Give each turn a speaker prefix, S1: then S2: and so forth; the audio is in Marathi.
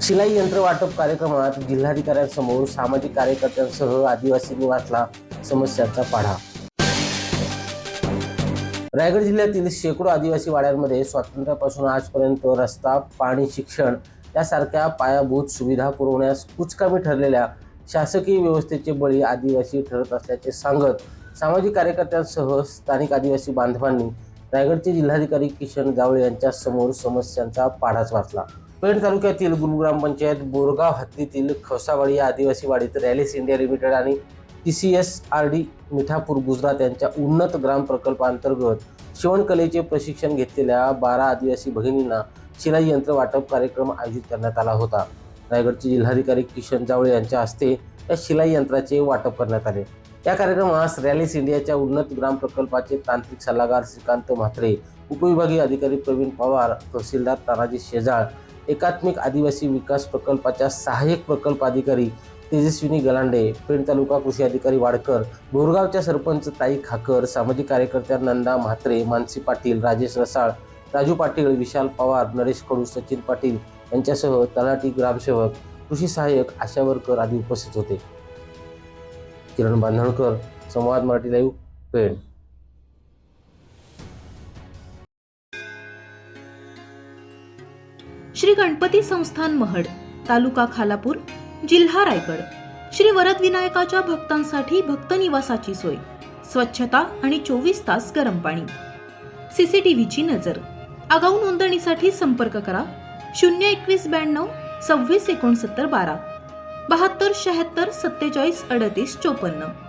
S1: शिलाई यंत्र वाटप कार्यक्रमात जिल्हाधिकाऱ्यांसमोर सामाजिक कार्यकर्त्यांसह आदिवासींनी वाचला समस्यांचा पाढा। रायगड जिल्ह्यातील शेकडो आदिवासी वाड्यांमध्ये स्वातंत्र्यापासून आजपर्यंत रस्ता, पाणी, शिक्षण यासारख्या पायाभूत सुविधा पुरवण्यास कुचकामी ठरलेल्या शासकीय व्यवस्थेचे बळी आदिवासी ठरत असल्याचे सांगत सामाजिक कार्यकर्त्यांसह स्थानिक आदिवासी बांधवांनी रायगडचे जिल्हाधिकारी किशन जावळे यांच्या समोर समस्यांचा पाढाच वाचला। पेण तालुक्यातील गुल ग्रामपंचायत बोरगाव हद्दीतील खवसावाडी या आदिवासी वाडीत रॅलिस इंडिया लिमिटेड आणि TCSRD मिठापूर गुजरात यांच्या उन्नत ग्राम प्रकल्पांतर्गत शिवणकलेचे प्रशिक्षण घेतलेल्या 12 आदिवासी भगिनींना शिलाई यंत्र वाटप कार्यक्रम आयोजित करण्यात आला होता। रायगडचे जिल्हाधिकारी किशन जावळे यांच्या हस्ते या शिलाई यंत्राचे वाटप करण्यात आले। या कार्यक्रमास रॅलिस इंडियाच्या उन्नत ग्राम प्रकल्पाचे तांत्रिक सल्लागार श्रीकांत म्हात्रे, उपविभागीय अधिकारी प्रवीण पवार, तहसीलदार तानाजी शेजाळ, एकात्मिक आदिवासी विकास प्रकल्पाच्या सहाय्यक प्रकल्प अधिकारी तेजस्विनी गलांडे, पेण तालुका कृषी अधिकारी वाडकर, बोरगावच्या सरपंच ताई खाकर, सामाजिक कार्यकर्त्या नंदा म्हात्रे, मानसी पाटील, राजेश रसाळ, राजू पाटील, विशाल पवार, नरेश कडू, सचिन पाटील यांच्यासह तलाठी, ग्रामसेवक, कृषी सहाय्यक, आशा वर्कर आदी उपस्थित होते। किरण बांधणकर, संवाद मराठी लाईव्ह, पेण।
S2: श्री गणपती संस्थान महड, तालुका खालापूर, जिल्हा रायगड। श्री वरद विनायकाच्या भक्तांसाठी भक्त निवासाची सोय, स्वच्छता आणि 24 तास गरम पाणी, CCTVची नजर। आगाऊ नोंदणीसाठी संपर्क करा 02192 26 69 12 72 76 47 38 54।